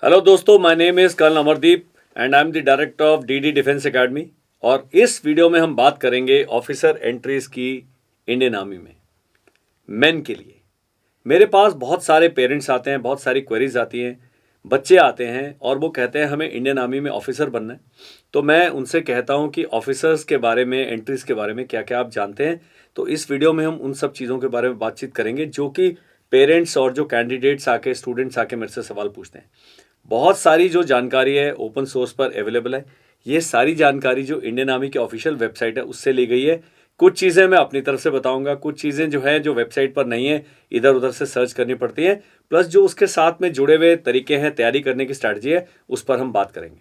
Hello दोस्तों, my name is colonel Amardeep and I am the director of DD defence academy. और इस video में हम बात करेंगे ऑफिसर एंट्रीज की इंडियन आर्मी में मेन के लिए। मेरे पास बहुत सारे पेरेंट्स आते हैं, बहुत सारी क्वेरीज आती हैं, बच्चे आते हैं और वो कहते हैं हमें इंडियन आर्मी में ऑफिसर बनना है। तो मैं उनसे कहता हूं कि ऑफिसर्स के बारे में, एंट्रीज के बारे में क्या क्या आप जानते हैं। तो इस वीडियो में हम उन सब चीज़ों के बारे में बातचीत करेंगे जो कि पेरेंट्स और जो कैंडिडेट्स आके, स्टूडेंट्स आके मेरे से सवाल पूछते हैं। बहुत सारी जो जानकारी है ओपन सोर्स पर अवेलेबल है। ये सारी जानकारी जो इंडियन आर्मी की ऑफिशियल वेबसाइट है उससे ली गई है। कुछ चीज़ें मैं अपनी तरफ से बताऊंगा, कुछ चीज़ें जो है जो वेबसाइट पर नहीं है, इधर उधर से सर्च करनी पड़ती है। प्लस जो उसके साथ में जुड़े हुए तरीके हैं, तैयारी करने की स्ट्रैटेजी है, उस पर हम बात करेंगे।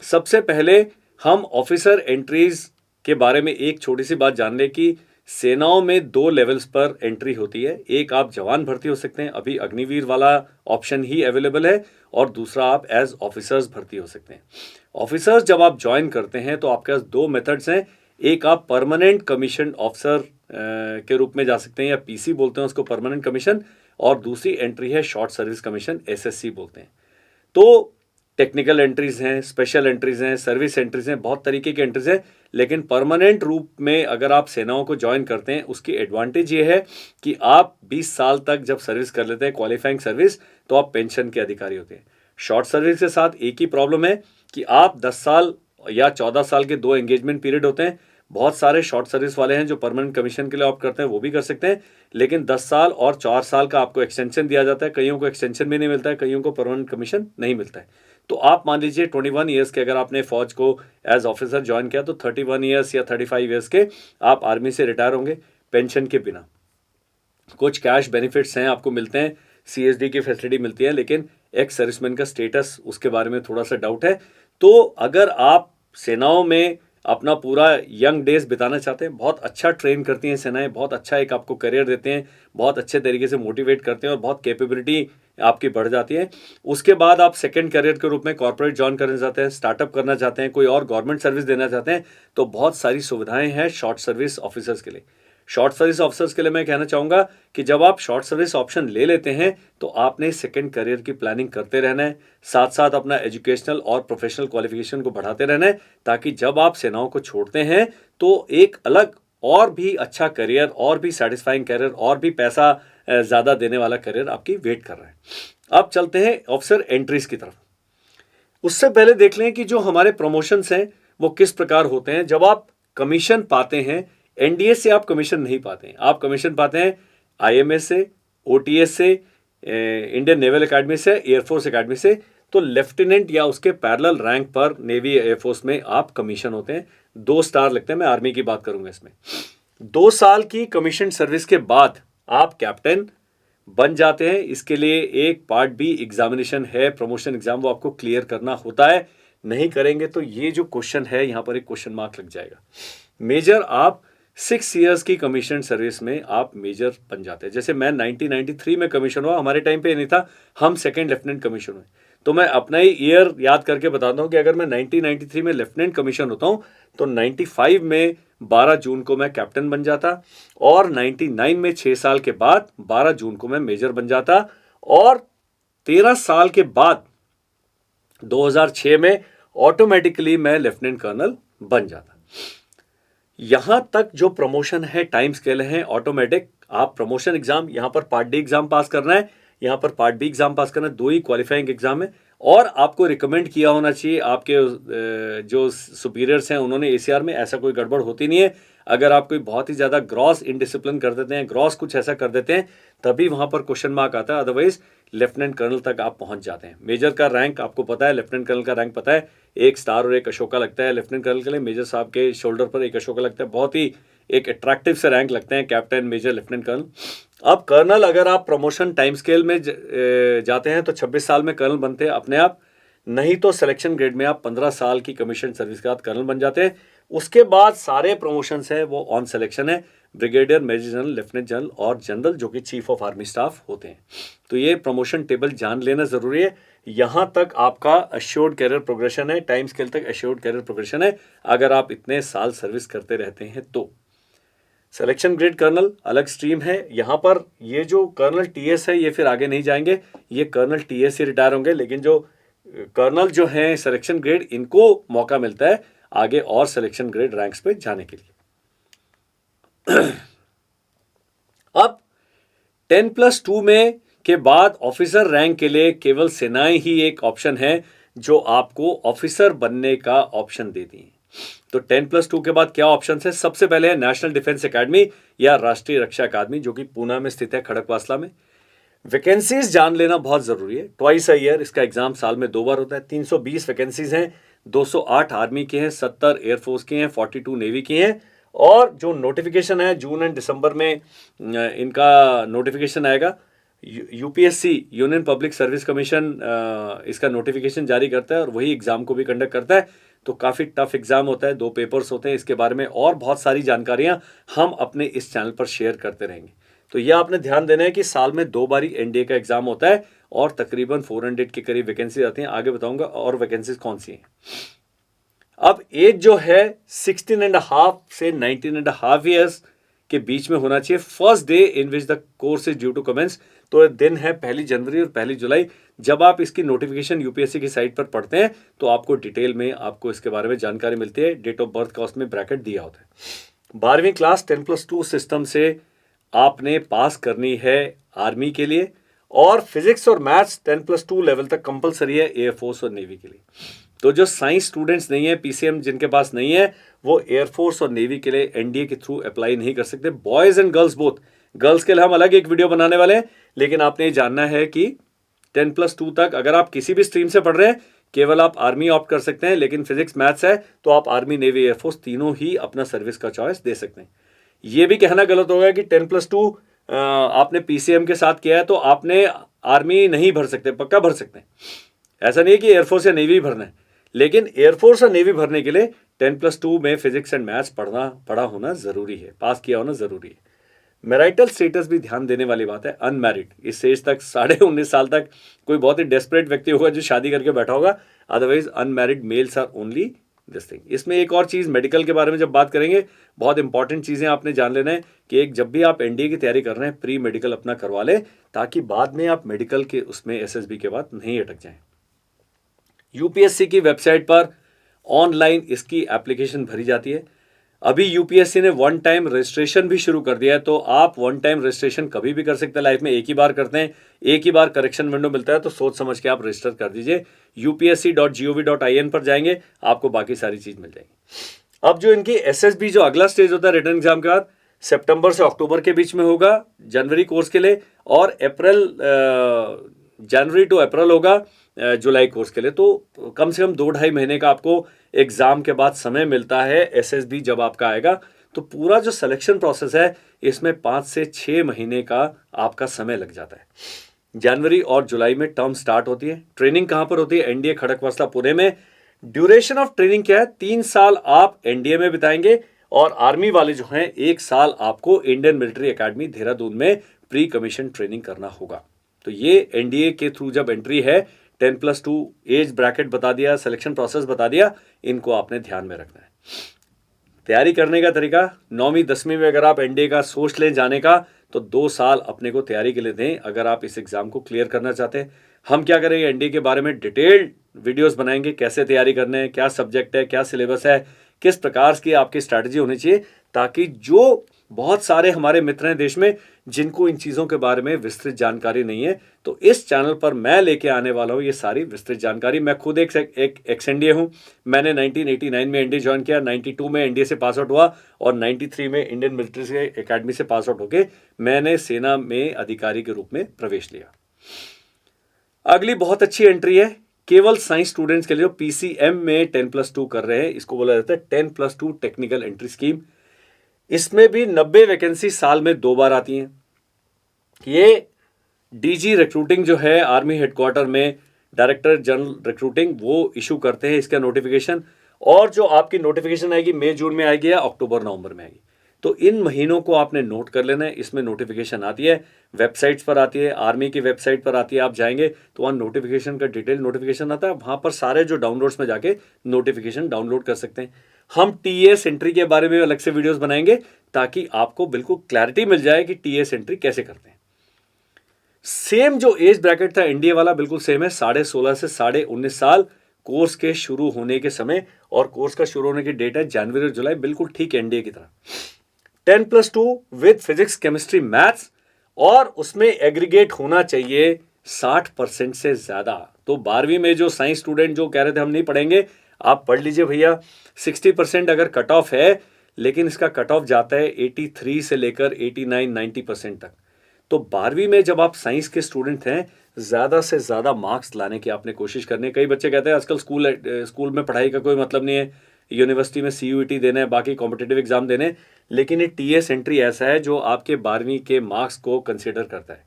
सबसे पहले हम ऑफिसर एंट्रीज के बारे में एक छोटी सी बात जान लें कि सेनाओं में 2 लेवल्स पर एंट्री होती है। एक, आप जवान भर्ती हो सकते हैं, अभी अग्निवीर वाला ऑप्शन ही अवेलेबल है, और दूसरा आप एज ऑफिसर्स भर्ती हो सकते हैं। ऑफिसर्स जब आप ज्वाइन करते हैं तो आपके पास 2 मेथड्स हैं। एक, आप परमानेंट कमीशन ऑफिसर के रूप में जा सकते हैं, या पीसी बोलते हैं उसको, परमानेंट कमीशन। और दूसरी एंट्री है शॉर्ट सर्विस कमीशन, एसएससी बोलते हैं। तो टेक्निकल एंट्रीज हैं, स्पेशल एंट्रीज हैं, सर्विस एंट्रीज हैं, बहुत तरीके की एंट्रीज हैं। लेकिन परमानेंट रूप में अगर आप सेनाओं को ज्वाइन करते हैं, उसकी एडवांटेज ये है कि आप 20 साल तक जब सर्विस कर लेते हैं, क्वालिफाइंग सर्विस, तो आप पेंशन के अधिकारी होते हैं। शॉर्ट सर्विस के साथ एक ही प्रॉब्लम है कि आप 10 साल या 14 साल के 2 एंगेजमेंट पीरियड होते हैं। बहुत सारे शॉर्ट सर्विस वाले हैं जो परमानेंट कमीशन के लिए ऑप्ट करते हैं, वो भी कर सकते हैं। लेकिन 10 साल और 4 साल का आपको एक्सटेंशन दिया जाता है। कईयों को एक्सटेंशन भी नहीं मिलता है, कईयों को परमानेंट कमीशन नहीं मिलता है। तो आप मान लीजिए 21 ईयर्स के अगर आपने फौज को एज ऑफिसर ज्वाइन किया, तो 31 ईयर्स या 35 ईयर्स के आप आर्मी से रिटायर होंगे पेंशन के बिना। कुछ कैश बेनिफिट्स हैं, आपको मिलते हैं, सीएसडी की फैसिलिटी मिलती है, लेकिन एक्स सर्विसमैन का स्टेटस, उसके बारे में थोड़ा सा डाउट है। तो अगर आप सेनाओं में अपना पूरा यंग डेज बिताना चाहते हैं, बहुत अच्छा ट्रेन करती हैं सेनाएं, बहुत अच्छा एक आपको करियर देते हैं, बहुत अच्छे तरीके से मोटिवेट करते हैं और बहुत कैपेबिलिटी आपकी बढ़ जाती है। उसके बाद आप सेकंड करियर के रूप में कॉर्पोरेट ज्वाइन करना चाहते हैं, स्टार्टअप करना चाहते हैं, कोई और गवर्नमेंट सर्विस देना चाहते हैं, तो बहुत सारी सुविधाएं हैं शॉर्ट सर्विस ऑफिसर्स के लिए। शॉर्ट सर्विस ऑफिसर्स के लिए मैं कहना चाहूँगा कि जब आप शॉर्ट सर्विस ऑप्शन ले लेते हैं तो आपने सेकंड करियर की प्लानिंग करते रहना है, साथ साथ अपना एजुकेशनल और प्रोफेशनल क्वालिफिकेशन को बढ़ाते रहना है, ताकि जब आप सेनाओं को छोड़ते हैं तो एक अलग और भी अच्छा करियर, और भी सेटिस्फाइंग करियर, और भी पैसा ज़्यादा देने वाला करियर आपकी वेट कर रहा है। अब चलते हैं ऑफिसर एंट्रीज की तरफ। उससे पहले देख लें कि जो हमारे प्रमोशंस हैं वो किस प्रकार होते हैं। जब आप कमीशन पाते हैं, एनडीए से आप कमीशन नहीं पाते हैं, आप कमीशन पाते हैं आईएमएस से, ओटीएस से, इंडियन नेवल एकेडमी से, एयरफोर्स एकेडमी से। तो लेफ्टिनेंट या उसके पैरेलल रैंक पर नेवी या एयरफोर्स में आप कमीशन होते हैं। 2 स्टार लगते हैं, मैं आर्मी की बात करूंगा इसमें। 2 साल की कमीशन सर्विस के बाद आप कैप्टन बन जाते हैं। इसके लिए एक पार्ट बी एग्जामिनेशन है, प्रमोशन एग्जाम, वो आपको क्लियर करना होता है। नहीं करेंगे तो ये जो क्वेश्चन है, यहां पर एक क्वेश्चन मार्क लग जाएगा। मेजर आप 6 ईयर्स की कमीशन सर्विस में आप मेजर बन जाते हैं। जैसे मैं 1993 में कमीशन हुआ, हमारे टाइम पे नहीं था, हम सेकंड लेफ्टिनेंट कमीशन हुए। तो मैं अपना ही ईयर याद करके बताता हूँ कि अगर मैं 1993 में लेफ्टिनेंट कमीशन होता हूँ तो 95 में 12 जून को मैं कैप्टन बन जाता, और 99 में 6 साल के बाद 12 जून को मैं मेजर बन जाता, और 13 साल के बाद 2006 में ऑटोमेटिकली मैं लेफ्टिनेंट कर्नल बन जाता। यहां तक जो प्रमोशन है, टाइम स्केल है ऑटोमेटिक। आप प्रमोशन एग्जाम, यहां पर पार्ट डी एग्जाम पास करना है, यहां पर पार्ट बी एग्जाम पास करना है, 2 ही क्वालिफाइंग एग्जाम है। और आपको रिकमेंड किया होना चाहिए, आपके जो सुपीरियर्स हैं उन्होंने एसीआर में, ऐसा कोई गड़बड़ होती नहीं है। अगर आप कोई बहुत ही ज़्यादा ग्रॉस इनडिसिप्लिन कर देते हैं, ग्रॉस कुछ ऐसा कर देते हैं, तभी वहां पर क्वेश्चन मार्क आता है। अदरवाइज लेफ्टिनेंट कर्नल तक आप पहुंच जाते हैं। मेजर का रैंक आपको पता है, लेफ्टिनेंट कर्नल का रैंक पता है, 1 स्टार और 1 अशोका लगता है लेफ्टिनेंट कर्नल के लिए। मेजर साहब के शोल्डर पर 1 अशोका लगता है। बहुत ही एक अट्रैक्टिव से रैंक लगते हैं, कैप्टन, मेजर, लेफ्टिनेंट कर्नल। अब कर्नल, अगर आप प्रमोशन टाइम स्केल में जाते हैं तो 26 साल में कर्नल बनते हैं अपने आप, नहीं तो सिलेक्शन ग्रेड में आप 15 साल की कमीशन सर्विस के बाद कर्नल बन जाते हैं। उसके बाद सारे प्रमोशंस है वो ऑन सिलेक्शन है, brigadier, major general, lieutenant general और जनरल, जो कि चीफ ऑफ आर्मी स्टाफ होते हैं। तो ये प्रमोशन टेबल जान लेना जरूरी है। यहां तक आपका अश्योर्ड कैरियर प्रोग्रेशन है, टाइम स्केल तक अश्योर्ड कैरियर प्रोग्रेशन है, अगर आप इतने साल सर्विस करते रहते हैं तो। सिलेक्शन ग्रेड कर्नल अलग स्ट्रीम है। यहाँ पर ये जो कर्नल टीएस है, ये फिर आगे नहीं जाएंगे, ये कर्नल टीएस से रिटायर होंगे। लेकिन जो कर्नल जो हैं सिलेक्शन ग्रेड, इनको मौका मिलता है आगे और सिलेक्शन ग्रेड रैंक्स पे जाने के लिए। अब 10+2 में के बाद ऑफिसर रैंक के लिए केवल सेनाएं ही एक ऑप्शन है जो आपको ऑफिसर बनने का ऑप्शन देती है। तो 10+2 के बाद क्या ऑप्शन है? सबसे पहले है नेशनल डिफेंस एकेडमी या राष्ट्रीय रक्षा अकादमी, जो कि पूना में स्थित है, खड़कवासला में। वैकेंसीज जान लेना बहुत जरूरी है। ट्वाइस अ ईयर इसका एग्जाम साल में 2 बार होता है। 320 वैकेंसीज हैं, 208 आर्मी के हैं, 70 एयरफोर्स के हैं, 42 नेवी की हैं। और जो नोटिफिकेशन है जून एंड दिसंबर में इनका नोटिफिकेशन आएगा। UPSC union public service commission इसका नोटिफिकेशन जारी करता है और वही एग्जाम को भी कंडक्ट करता है। तो काफ़ी टफ एग्जाम होता है, 2 पेपर्स होते हैं। इसके बारे में और बहुत सारी जानकारियां हम अपने इस चैनल पर शेयर करते रहेंगे। तो यह आपने ध्यान देना है कि साल में 2 बारी एनडीए का एग्जाम होता है और तकरीबन 400 के करीब वैकेंसी आती हैं। आगे बताऊंगा और वैकेंसीज कौन सी हैं। अब एज जो है 16.5 से 19.5 ईयर्स के बीच में होना चाहिए। First day in which the course is due to commence, तो दिन है 1 जनवरी और 1 जुलाई। जब आप इसकी नोटिफिकेशन यूपीएससी की साइट पर पढ़ते हैं तो आपको डिटेल में आपको इसके बारे में जानकारी मिलती है। डेट ऑफ बर्थ का उसमें ब्रैकेट दिया होता है। 12वीं क्लास 10+2 सिस्टम से आपने पास करनी है आर्मी के लिए, और फिजिक्स और मैथ्स 10+2 लेवल तक कंपलसरी है एयरफोर्स और नेवी के लिए। तो जो साइंस स्टूडेंट्स नहीं है, पीसीएम जिनके पास नहीं है, वो एयरफोर्स और नेवी के लिए एनडीए के थ्रू अप्लाई नहीं कर सकते। Boys and girls both. Girls के लिए हम अलग एक वीडियो बनाने वाले हैं, लेकिन आपने ये जानना है कि 10+2 तक अगर आप किसी भी स्ट्रीम से पढ़ रहे हैं, केवल आप आर्मी ऑप्ट कर सकते हैं। लेकिन फिजिक्स मैथ्स है तो आप आर्मी, नेवी, एयरफोर्स तीनों ही अपना सर्विस का चॉइस दे सकते हैं। ये भी कहना गलत होगा कि 10+2 आपने पीसीएम के साथ किया है तो आपने आर्मी नहीं भर सकते। पक्का भर सकते हैं। ऐसा नहीं है कि एयरफोर्स या नेवी भरना है, लेकिन एयरफोर्स और नेवी भरने के लिए 10+2 में फिजिक्स एंड मैथ्स पढ़ा होना जरूरी है, पास किया होना जरूरी है। मैरिटल स्टेटस भी ध्यान देने वाली बात है। अनमैरिड, इस एज तक 19.5 साल तक कोई बहुत ही डेस्परेट व्यक्ति होगा जो शादी करके बैठा होगा। Otherwise unmarried males are only this thing. इसमें एक और चीज़, मेडिकल के बारे में जब बात करेंगे, बहुत इंपॉर्टेंट चीज़ें आपने जान लेना है कि एक जब भी आप एनडीए की तैयारी कर रहे हैं, प्री मेडिकल अपना करवा लें, ताकि बाद में आप मेडिकल के उसमें एसएसबी के बाद नहीं अटक जाएं। यूपीएससी की वेबसाइट पर ऑनलाइन इसकी एप्लीकेशन भरी जाती है। अभी यूपीएससी ने 1 टाइम रजिस्ट्रेशन भी शुरू कर दिया है, तो आप 1 टाइम रजिस्ट्रेशन कभी भी कर सकते हैं। लाइफ में एक ही बार करते हैं, एक ही बार करेक्शन विंडो मिलता है, तो सोच समझ के आप रजिस्टर कर दीजिए। upsc.gov.in पर जाएंगे, आपको बाकी सारी चीज़ मिल जाएगी। अब जो इनकी एसएसबी जो अगला स्टेज होता है रिटर्न एग्जाम के बाद, सितंबर से अक्टूबर के बीच में होगा जनवरी कोर्स के लिए, और जनवरी टू अप्रैल होगा जुलाई कोर्स के लिए। तो कम से कम 2-2.5 महीने का आपको एग्जाम के बाद समय मिलता है एसएसबी जब आपका आएगा। तो पूरा जो सिलेक्शन प्रोसेस है इसमें 5 से 6 महीने का आपका समय लग जाता है। जनवरी और जुलाई में टर्म स्टार्ट होती है। ट्रेनिंग कहाँ पर होती है? एनडीए खड़कवासला पुणे में। ड्यूरेशन ऑफ ट्रेनिंग क्या है? 3 साल आप एनडीए में बिताएंगे, और आर्मी वाले जो हैं 1 साल आपको इंडियन मिलिट्री एकेडमी देहरादून में प्री कमीशन ट्रेनिंग करना होगा। तो ये एनडीए के थ्रू जब एंट्री है, 10+2 एज ब्रैकेट बता दिया, सिलेक्शन प्रोसेस बता दिया, इनको आपने ध्यान में रखना है। तैयारी करने का तरीका, 9वीं 10वीं में अगर आप एनडीए का सोच लें जाने का, तो 2 साल अपने को तैयारी के लिए दें अगर आप इस एग्जाम को क्लियर करना चाहते हैं। हम क्या करेंगे, एनडीए के बारे में डिटेल्ड वीडियोस बनाएंगे, कैसे तैयारी करने हैं, क्या सब्जेक्ट है, क्या सिलेबस है, किस प्रकार की आपकी स्ट्रैटेजी होनी चाहिए, ताकि जो बहुत सारे हमारे मित्र हैं देश में जिनको इन चीज़ों के बारे में विस्तृत जानकारी नहीं है, तो इस चैनल पर मैं लेके आने वाला हूँ ये सारी विस्तृत जानकारी। मैं खुद एक एक्स एनडीए हूँ। मैंने 1989 में एनडीए ज्वाइन किया, 92 में एनडीए से पास आउट हुआ, और 93 में इंडियन मिलिट्री एकेडमी से पास आउट होकर मैंने सेना में अधिकारी के रूप में प्रवेश लिया। अगली बहुत अच्छी एंट्री है केवल साइंस स्टूडेंट्स के लिए, पीसीएम में 10+2 कर रहे हैं। इसको बोला जाता है 10+2 टेक्निकल एंट्री स्कीम। इसमें भी 90 वैकेंसी साल में 2 बार आती हैं। ये डीजी रिक्रूटिंग जो है आर्मी हेडक्वार्टर में, डायरेक्टर जनरल रिक्रूटिंग, वो इशू करते हैं इसका नोटिफिकेशन। और जो आपकी नोटिफिकेशन आएगी मई जून में आएगी या अक्टूबर नवंबर में आएगी। तो इन महीनों को आपने नोट कर लेना है। इसमें नोटिफिकेशन आती है, वेबसाइट्स पर आती है, आर्मी की वेबसाइट पर आती है। आप जाएंगे तो वहाँ नोटिफिकेशन का डिटेल नोटिफिकेशन आता है, वहाँ पर सारे जो डाउनलोड्स में जाके नोटिफिकेशन डाउनलोड कर सकते हैं। हम टीएस एंट्री के बारे में अलग से वीडियोस बनाएंगे ताकि आपको बिल्कुल क्लैरिटी मिल जाए कि टीएस एंट्री कैसे करते हैं। सेम जो एज ब्रैकेट था एनडीए वाला बिल्कुल सेम है, 16.5 से 19.5 साल कोर्स के शुरू होने के समय, और कोर्स का शुरू होने की डेट है जनवरी और जुलाई, बिल्कुल ठीक एनडीए की तरह। 10+2 विद फिजिक्स केमिस्ट्री मैथ्स, और उसमें एग्रीगेट होना चाहिए 60% से ज्यादा। तो 12वीं में जो साइंस स्टूडेंट जो कह रहे थे हम नहीं पढ़ेंगे, आप पढ़ लीजिए भैया। 60% अगर कट ऑफ है, लेकिन इसका कट ऑफ जाता है 83 से लेकर 89-90% तक। तो 12वीं में जब आप साइंस के स्टूडेंट हैं, ज्यादा से ज्यादा मार्क्स लाने की आपने कोशिश करनी है। कई बच्चे कहते हैं आजकल स्कूल में पढ़ाई का कोई मतलब नहीं है, यूनिवर्सिटी में सीयूईटी देना है, बाकी कॉम्पिटिटिव एग्जाम देने हैं, लेकिन ये टीएस एंट्री ऐसा है जो आपके 12वीं के मार्क्स को कंसिडर करता है।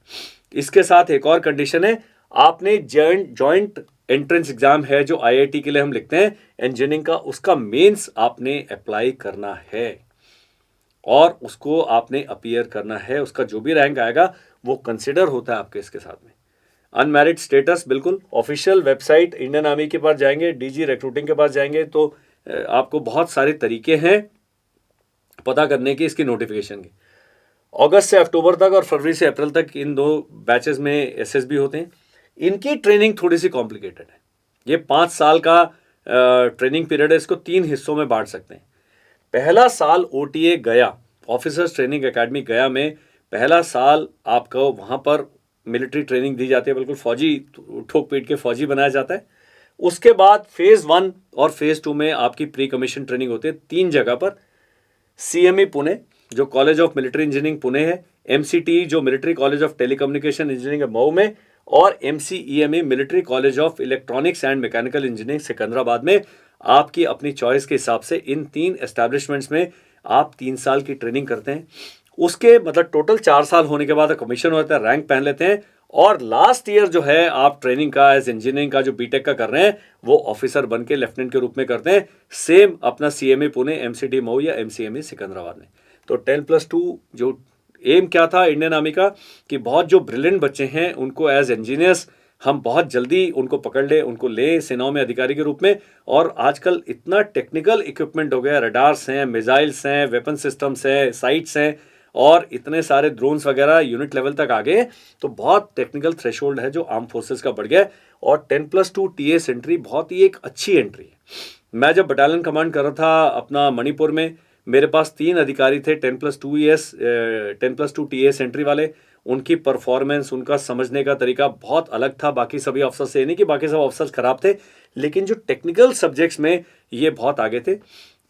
इसके साथ एक और कंडीशन है, आपने जॉइंट एंट्रेंस एग्जाम है जो आईआईटी के लिए हम लिखते हैं इंजीनियरिंग का, उसका मेंस आपने अप्लाई करना है और उसको आपने अपीयर करना है। उसका जो भी रैंक आएगा वो कंसिडर होता है आपके इसके साथ में। अनमैरिड स्टेटस बिल्कुल ऑफिशियल वेबसाइट इंडियन आर्मी के पास जाएंगे, डीजी रिक्रूटिंग के पास जाएंगे, तो आपको बहुत सारे तरीके हैं पता करने की इसकी नोटिफिकेशन की। अगस्त से अक्टूबर तक और फरवरी से अप्रैल तक इन 2 बैचेस में एसएसबी होते हैं। इनकी ट्रेनिंग थोड़ी सी कॉम्प्लिकेटेड है। ये 5 साल का ट्रेनिंग पीरियड है, इसको 3 हिस्सों में बांट सकते हैं। पहला साल ओटीए गया, ऑफिसर्स ट्रेनिंग एकेडमी गया में पहला साल आपको वहाँ पर मिलिट्री ट्रेनिंग दी जाती है, बिल्कुल फौजी ठोक पीट के फौजी बनाया जाता है। उसके बाद फेज़ 1 और फेज़ 2 में आपकी प्री कमीशन ट्रेनिंग होती है 3 जगह पर। सीएमई पुणे जो college of military engineering Pune है, एमसीटी जो military college of telecommunication engineering है मऊ में, और MCEME military college of electronics and mechanical engineering Secunderabad में। आपकी अपनी चॉइस के हिसाब से इन 3 एस्टैब्लिशमेंट्स में आप 3 साल की ट्रेनिंग करते हैं। उसके मतलब टोटल 4 साल होने के बाद कमीशन होता है, रैंक पहन लेते हैं, और लास्ट ईयर जो है आप ट्रेनिंग का एज इंजीनियरिंग का जो बीटेक का कर रहे हैं वो ऑफिसर बन के लेफ्टिनेंट के रूप में करते हैं। सेम अपना सीएमए पुणे, एमसीटी मऊ या एमसीएमई सिकंदराबाद में। तो 10+2 जो एम क्या था इंडियन आर्मी का, कि बहुत जो ब्रिलियंट बच्चे हैं उनको एज इंजीनियर्स हम बहुत जल्दी उनको पकड़ ले, उनको ले सेनाओं में अधिकारी के रूप में। और आजकल इतना टेक्निकल इक्विपमेंट हो गया, रडार्स हैं, मिसाइल्स हैं, वेपन सिस्टम्स हैं, साइट्स हैं, और इतने सारे ड्रोन्स वगैरह यूनिट लेवल तक आ गए, तो बहुत टेक्निकल थ्रेशोल्ड है जो आर्म फोर्सेस का बढ़ गया। और 10+2 टीएस एंट्री बहुत ही एक अच्छी एंट्री है। मैं जब बटालियन कमांड कर रहा था अपना मणिपुर में, मेरे पास 3 अधिकारी थे 10+2 टीएस एंट्री वाले। उनकी परफॉर्मेंस, उनका समझने का तरीका बहुत अलग था बाकी सभी अफसर से। नहीं कि बाकी सब अफसर खराब थे, लेकिन जो टेक्निकल सब्जेक्ट्स में ये बहुत आगे थे।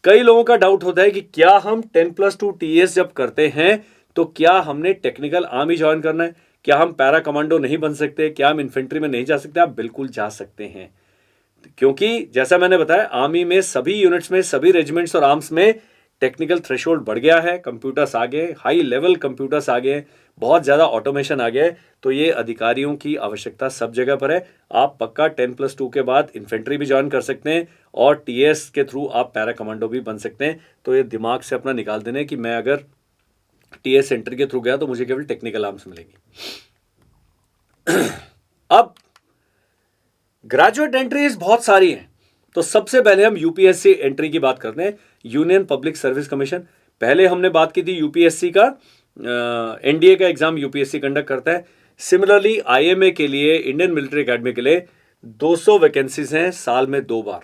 कई लोगों का डाउट होता है कि क्या हम 10+2 टीएस जब करते हैं तो क्या हमने टेक्निकल आर्मी ज्वाइन करना है, क्या हम पैरा कमांडो नहीं बन सकते, क्या हम इन्फेंट्री में नहीं जा सकते? आप बिल्कुल जा सकते हैं, क्योंकि जैसा मैंने बताया आर्मी में सभी यूनिट्स में, सभी रेजिमेंट्स और आर्म्स में टेक्निकल थ्रेशोल्ड बढ़ गया है, कंप्यूटर्स आ गए, हाई लेवल कंप्यूटर्स आ गए, बहुत ज़्यादा ऑटोमेशन आ गया है। तो ये अधिकारियों की आवश्यकता सब जगह पर है। आप पक्का 10+2 के बाद इन्फेंट्री भी ज्वाइन कर सकते हैं और टीएस के थ्रू आप पैरा कमांडो भी बन सकते हैं। तो ये दिमाग से अपना निकाल देने कि मैं अगर टीएस एंट्री के थ्रू गया तो मुझे केवल टेक्निकल आर्म्स मिलेंगी। अब ग्रेजुएट एंट्रीज बहुत सारी हैं, तो सबसे पहले हम यूपीएससी एंट्री की बात करते हैं, यूनियन पब्लिक सर्विस कमीशन। पहले हमने बात की थी यूपीएससी का, एनडीए का एग्जाम यूपीएससी कंडक्ट करता है। सिमिलरली आईएमए के लिए, इंडियन मिलिट्री एकेडमी के लिए 200 वैकेंसीज हैं साल में 2 बार,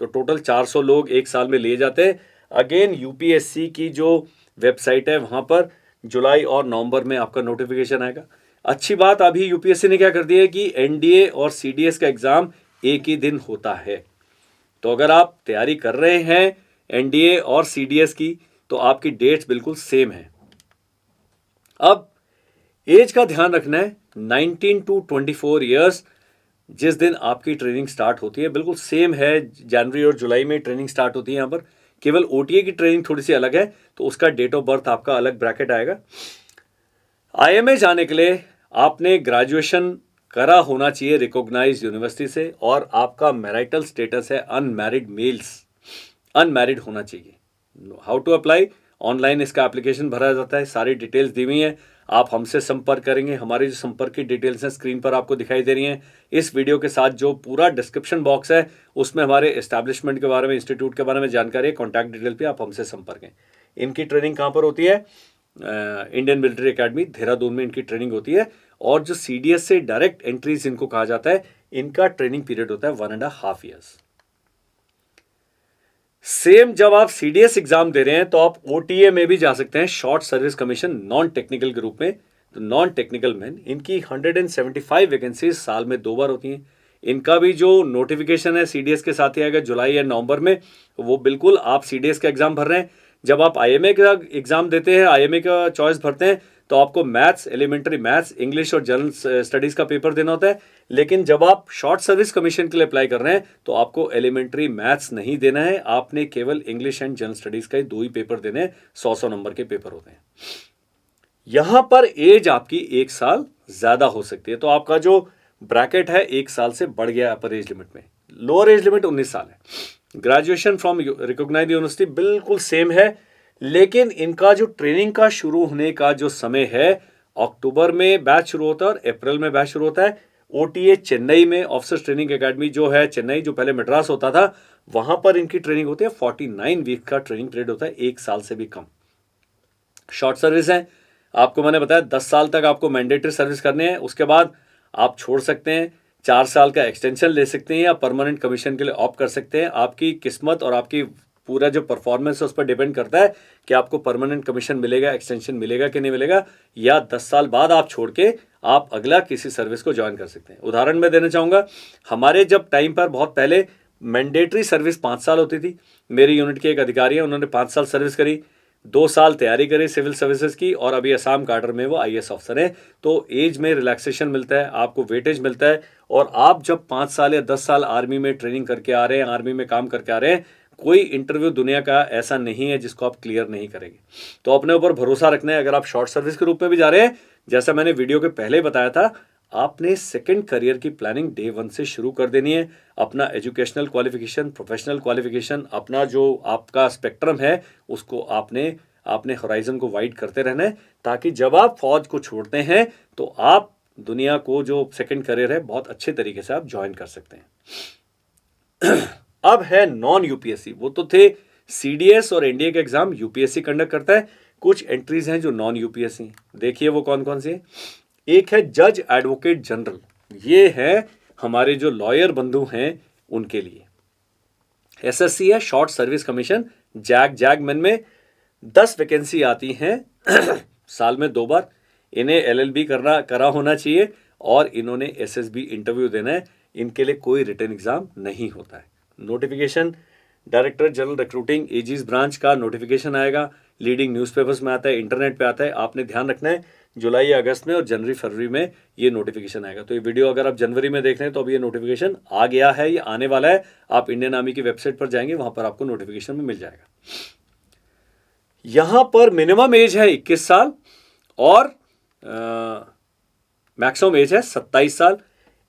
तो टोटल 400 लोग एक साल में लिए जाते हैं। अगेन यूपीएससी की जो वेबसाइट है वहाँ पर जुलाई और नवंबर में आपका नोटिफिकेशन आएगा। अच्छी बात अभी यूपीएससी ने क्या कर दिया है कि एनडीए और सीडीएस का एग्जाम एक ही दिन होता है। तो अगर आप तैयारी कर रहे हैं एनडीए और सीडीएस की तो आपकी डेट्स बिल्कुल सेम है। अब एज का ध्यान रखना है, 19 to 24 ईयर्स जिस दिन आपकी ट्रेनिंग स्टार्ट होती है बिल्कुल सेम है। जनवरी और जुलाई में ट्रेनिंग स्टार्ट होती है यहाँ पर, केवल ओटीए की ट्रेनिंग थोड़ी सी अलग है, तो उसका डेट ऑफ बर्थ आपका अलग ब्रैकेट आएगा। आईएमए जाने के लिए आपने ग्रेजुएशन करा होना चाहिए रिकॉग्नाइज्ड यूनिवर्सिटी से, और आपका मैरिटल स्टेटस है अनमैरिड मेल्स, अनमैरिड होना चाहिए। How to apply? ऑनलाइन इसका एप्लीकेशन भरा जाता है, सारी डिटेल्स दी हुई हैं। आप हमसे संपर्क करेंगे, हमारी जो संपर्क की डिटेल्स हैं स्क्रीन पर आपको दिखाई दे रही हैं। इस वीडियो के साथ जो पूरा डिस्क्रिप्शन बॉक्स है उसमें हमारे एस्टैब्लिशमेंट के बारे में, इंस्टीट्यूट के बारे में जानकारी है, कॉन्टैक्ट डिटेल पे आप हमसे संपर्क करें। इनकी ट्रेनिंग कहाँ पर होती है? इंडियन मिलिट्री एकेडमी देहरादून में इनकी ट्रेनिंग होती है, और जो सीडीएस से डायरेक्ट एंट्रीज इनको कहा जाता है, इनका ट्रेनिंग पीरियड होता है 1.5 ईयर्स। सेम जब आप सीडीएस एग्जाम दे रहे हैं तो आप ओटीए में भी जा सकते हैं, short service commission non technical के रूप में। तो नॉन टेक्निकल मैन, इनकी 175 वैकेंसीज साल में 2 बार होती हैं। इनका भी जो नोटिफिकेशन है सीडीएस के साथ ही आएगा जुलाई या नवंबर में। वो बिल्कुल आप सीडीएस का एग्जाम भर रहे हैं, जब आप आईएमए का एग्जाम देते हैं, आईएमए का चॉइस भरते हैं, तो आपको मैथ्स, एलिमेंट्री मैथ्स, इंग्लिश और जनरल स्टडीज का पेपर देना होता है। लेकिन जब आप शॉर्ट सर्विस कमीशन के लिए अप्लाई कर रहे हैं तो आपको एलिमेंट्री मैथ्स नहीं देना है, आपने केवल इंग्लिश एंड जनरल स्टडीज का ही 2 ही पेपर देने हैं, 100 नंबर के पेपर होते हैं। यहां पर एज आपकी 1 साल ज्यादा हो सकती है, तो आपका जो ब्रैकेट है 1 साल से बढ़ गया अपर एज लिमिट में। लोअर एज लिमिट 19 साल है। ग्रेजुएशन फ्रॉम रिकॉग्नाइज्ड यूनिवर्सिटी बिल्कुल सेम है, लेकिन इनका जो ट्रेनिंग का शुरू होने का जो समय है, अक्टूबर में बैच शुरू होता है और अप्रैल में बैच शुरू होता है। ओटीए चेन्नई में, ऑफिसर्स ट्रेनिंग एकेडमी जो है चेन्नई, जो पहले मद्रास होता था, वहां पर इनकी ट्रेनिंग होती है। 49 वीक का ट्रेनिंग पीरियड होता है, 1 साल से भी कम। शॉर्ट सर्विस है, आपको मैंने बताया 10 साल तक आपको मैंडेटरी सर्विस करनी है, उसके बाद आप छोड़ सकते हैं, 4 साल का एक्सटेंशन ले सकते हैं या परमानेंट कमीशन के लिए ऑप्ट कर सकते हैं। आपकी किस्मत और आपकी पूरा जो परफॉर्मेंस है उस पर डिपेंड करता है कि आपको परमानेंट कमीशन मिलेगा, एक्सटेंशन मिलेगा कि नहीं मिलेगा, या 10 साल बाद आप छोड़ के आप अगला किसी सर्विस को ज्वाइन कर सकते हैं। उदाहरण मैं देना चाहूँगा, हमारे जब टाइम पर बहुत पहले मैंडेटरी सर्विस 5 साल होती थी। मेरी यूनिट के एक अधिकारी हैं, उन्होंने 5 साल सर्विस करी, 2 साल तैयारी करी सिविल सर्विसेज की, और अभी असम काडर में वो आईएएस ऑफिसर हैं। तो एज में रिलैक्सेशन मिलता है, आपको वेटेज मिलता है, और आप जब 5 साल या 10 साल आर्मी में ट्रेनिंग करके आ रहे हैं, आर्मी में काम करके आ रहे हैं, कोई इंटरव्यू दुनिया का ऐसा नहीं है जिसको आप क्लियर नहीं करेंगे। तो अपने ऊपर भरोसा रखना है। अगर आप शॉर्ट सर्विस के रूप में भी जा रहे हैं, जैसा मैंने वीडियो के पहले बताया था, आपने सेकंड करियर की प्लानिंग डे 1 से शुरू कर देनी है। अपना एजुकेशनल क्वालिफिकेशन, प्रोफेशनल क्वालिफिकेशन, अपना जो आपका स्पेक्ट्रम है उसको आपने होराइजन को वाइड करते रहना है, ताकि जब आप फौज को छोड़ते हैं तो आप दुनिया को जो सेकंड करियर है बहुत अच्छे तरीके से आप ज्वाइन कर सकते हैं। अब है नॉन यूपीएससी, वो तो थे सीडीएस और एनडीए का एग्जाम यूपीएससी कंडक्ट करता है। कुछ एंट्रीज हैं जो नॉन यूपीएससी, देखिए वो कौन कौन सी है। एक है जज एडवोकेट जनरल, ये है हमारे जो लॉयर बंधु हैं उनके लिए। एसएससी है, शॉर्ट सर्विस कमीशन, जैगमैन में 10 वैकेंसी आती हैं साल में 2 बार। इन्हें एलएलबी करा होना चाहिए और इन्होंने एसएसबी इंटरव्यू देना है। इनके लिए कोई रिटन एग्जाम नहीं होता है। Notification director general recruiting aegis branch का नोटिफिकेशन आएगा, लीडिंग न्यूज़पेपर्स में आता है, इंटरनेट पे आता है। आपने ध्यान रखना है जुलाई या अगस्त में और जनवरी फरवरी में ये नोटिफिकेशन आएगा। तो ये वीडियो अगर आप जनवरी में देख रहे हैं तो अभी ये नोटिफिकेशन आ गया है, ये आने वाला है। आप इंडियन आर्मी की वेबसाइट पर जाएंगे, वहां पर आपको नोटिफिकेशन में मिल जाएगा। यहां पर मिनिमम एज है 21 साल और मैक्सिमम एज है 27 साल।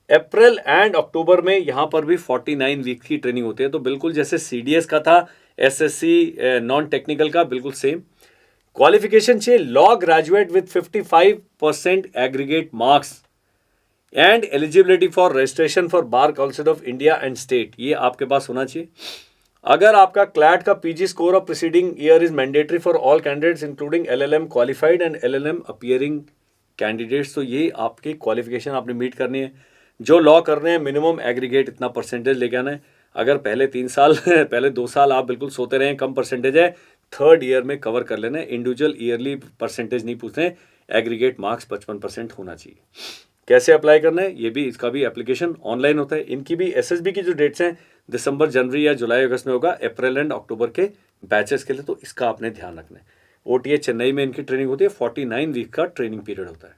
अप्रैल एंड अक्टूबर में यहां पर भी 49 वीक की ट्रेनिंग होती है। तो बिल्कुल जैसे सीडीएस का था, एसएससी नॉन टेक्निकल का बिल्कुल सेम। क्वालिफिकेशन चाहिए law graduate with 55% aggregate marks and eligibility for registration for bar council of India and state, ये आपके पास होना चाहिए। अगर आपका क्लैट का PG score of preceding year is mandatory for all candidates including LLM qualified and LLM appearing candidates, तो ये आपकी क्वालिफिकेशन आपने मीट करनी है। जो लॉ कर रहे हैं मिनिमम एग्रीगेट इतना परसेंटेज लेके आना है। अगर पहले 3 साल पहले 2 साल आप बिल्कुल सोते रहे, कम परसेंटेज है, 3rd ईयर में कवर कर लेना है। इंडिविजुअल ईयरली परसेंटेज नहीं पूछते हैं, एग्रीगेट मार्क्स 55% होना चाहिए। कैसे अप्लाई करना है, ये भी, इसका भी एप्लीकेशन ऑनलाइन होता है। इनकी भी एसएसबी की जो डेट्स हैं दिसंबर, जनवरी या जुलाई अगस्त में होगा, अप्रैल एंड अक्टूबर के बैचेस के लिए, तो इसका आपने ध्यान रखना है। ओटीए चेन्नई में इनकी ट्रेनिंग होती है, 49 वीक का ट्रेनिंग पीरियड होता है।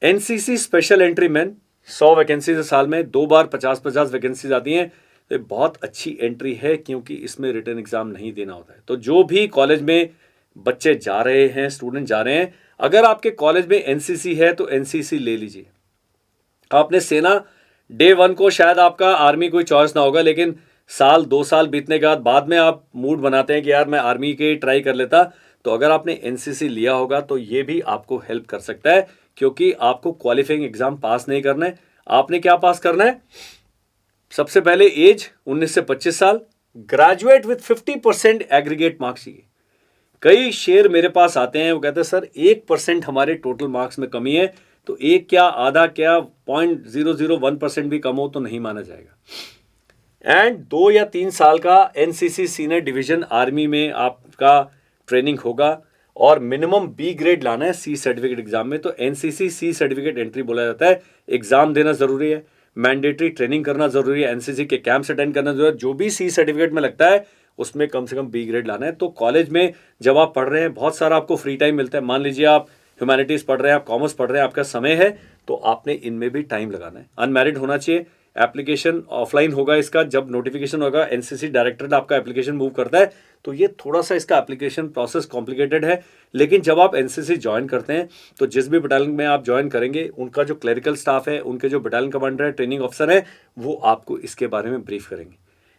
NCC special entry man 100 vacancies साल में, 2 बार 50-50 वैकेंसीज आती हैं। तो बहुत अच्छी एंट्री है क्योंकि इसमें रिटन एग्जाम नहीं देना होता है। तो जो भी कॉलेज में बच्चे जा रहे हैं, स्टूडेंट जा रहे हैं, अगर आपके कॉलेज में एनसीसी है तो एनसीसी ले लीजिए। आपने सेना डे 1 को शायद आपका आर्मी कोई चॉइस ना होगा, लेकिन 2 साल बीतने के बाद में आप मूड बनाते हैं कि यार मैं आर्मी के ट्राई कर लेता, तो अगर आपने एनसीसी लिया होगा तो ये भी आपको हेल्प कर सकता है, क्योंकि आपको क्वालिफाइंग एग्जाम पास नहीं करना है। आपने क्या पास करना है? सबसे पहले एज 19 से 25 साल, ग्रेजुएट विथ 50% एग्रीगेट मार्क्स चाहिए। कई शेर मेरे पास आते हैं, वो कहते हैं सर 1% हमारे टोटल मार्क्स में कमी है, तो एक क्या आधा क्या 0.001% भी कम हो तो नहीं माना जाएगा। एंड 2 या 3 साल का एनसीसी सीनियर डिवीजन आर्मी में आपका ट्रेनिंग होगा और मिनिमम बी ग्रेड लाना है सी सर्टिफिकेट एग्जाम में। तो एनसीसी सी सर्टिफिकेट एंट्री बोला जाता है। एग्जाम देना जरूरी है, मैंडेटरी ट्रेनिंग करना जरूरी है, एनसीसी के कैंप्स अटेंड करना जरूरी है। जो भी सी सर्टिफिकेट में लगता है उसमें कम से कम बी ग्रेड लाना है। तो कॉलेज में जब आप पढ़ रहे हैं बहुत सारा आपको फ्री टाइम मिलता है। मान लीजिए आप ह्यूमैनिटीज पढ़ रहे हैं, आप कॉमर्स पढ़ रहे हैं, आपका समय है, तो आपने इनमें भी टाइम लगाना है। अनमैरिड होना चाहिए। एप्लीकेशन ऑफलाइन होगा इसका, जब नोटिफिकेशन होगा एनसीसी डायरेक्टर आपका एप्लीकेशन मूव करता है। तो ये थोड़ा सा इसका एप्लीकेशन प्रोसेस कॉम्प्लिकेटेड है, लेकिन जब आप एनसीसी ज्वाइन करते हैं तो जिस भी बटालियन में आप ज्वाइन करेंगे उनका जो क्लरिकल स्टाफ है, उनके जो बटालियन कमांडर है, ट्रेनिंग ऑफिसर है, वो आपको इसके बारे में ब्रीफ करेंगे।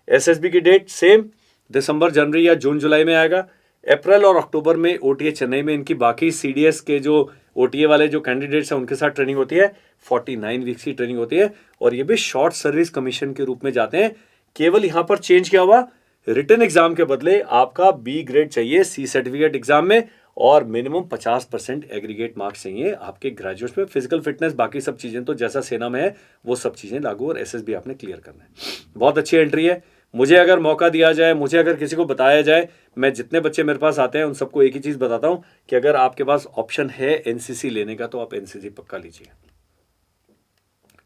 एसएसबी की डेट सेम दिसंबर, जनवरी या जून, जुलाई में आएगा। अप्रैल और अक्टूबर में ओटीए चेन्नई में इनकी बाकी सीडीएस के जो ओटीए वाले जो कैंडिडेट्स हैं उनके साथ ट्रेनिंग होती है। 49 वीक्स की ट्रेनिंग होती है और ये भी शॉर्ट सर्विस कमीशन के रूप में जाते हैं। केवल यहां पर चेंज क्या हुआ, रिटन एग्जाम के बदले आपका बी ग्रेड चाहिए सी सर्टिफिकेट एग्जाम में और मिनिमम 50% एग्रीगेट मार्क्स चाहिए आपके ग्रेजुएट में। फिजिकल फिटनेस बाकी सब चीजें तो जैसा सेना में है वो सब चीजें लागू, और एसएसबी आपने क्लियर करना है। बहुत अच्छी एंट्री है। मुझे अगर मौका दिया जाए, मुझे अगर किसी को बताया जाए, मैं जितने बच्चे मेरे पास आते हैं उन सबको एक ही चीज बताता हूं कि अगर आपके पास ऑप्शन है एनसीसी लेने का तो आप एनसीसी पक्का लीजिए।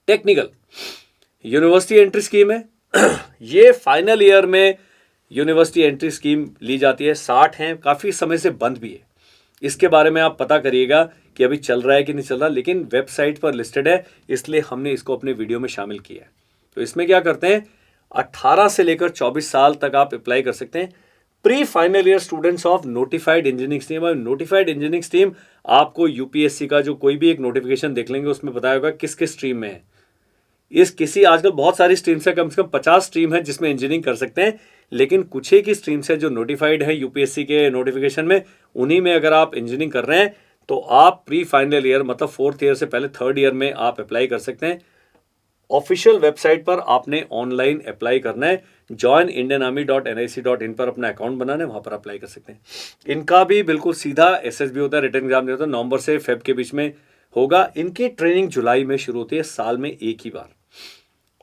टेक्निकल यूनिवर्सिटी एंट्री स्कीम है ये फाइनल ईयर में यूनिवर्सिटी एंट्री स्कीम ली जाती है। 60 हैं, काफी समय से बंद भी है। इसके बारे में आप पता करिएगा कि अभी चल रहा है कि नहीं चल रहा, लेकिन वेबसाइट पर लिस्टेड है, इसलिए हमने इसको अपने वीडियो में शामिल किया है। तो इसमें क्या करते हैं, 18 से लेकर 24 साल तक आप अप्लाई कर सकते हैं। Pre final year students of notified engineering stream. और नोटिफाइड इंजीनियरिंग स्ट्रीम आपको यूपीएससी का जो कोई भी एक नोटिफिकेशन देख लेंगे उसमें बताया होगा किस किस स्ट्रीम में है। इस किसी आजकल बहुत सारी स्ट्रीम्स है, कम से कम 50 स्ट्रीम है जिसमें इंजीनियरिंग कर सकते हैं, लेकिन कुछ एक ही स्ट्रीम्स है जो नोटिफाइड है यूपीएससी के नोटिफिकेशन में। उन्हीं में अगर आप इंजीनियरिंग कर रहे हैं तो आप प्री फाइनल ईयर मतलब 4th ईयर से पहले 3rd ईयर में आप अप्लाई कर सकते हैं। ऑफिशियल वेबसाइट पर आपने ऑनलाइन अप्लाई करना है। joinindianarmy.nic.in पर अपना अकाउंट बनाना है, वहां पर अप्लाई कर सकते हैं। इनका भी बिल्कुल सीधा एसएसबी होता है, रिटन एग्जाम होता है, नवंबर से फेब के बीच में होगा। इनकी ट्रेनिंग जुलाई में शुरू होती है, साल में एक ही बार।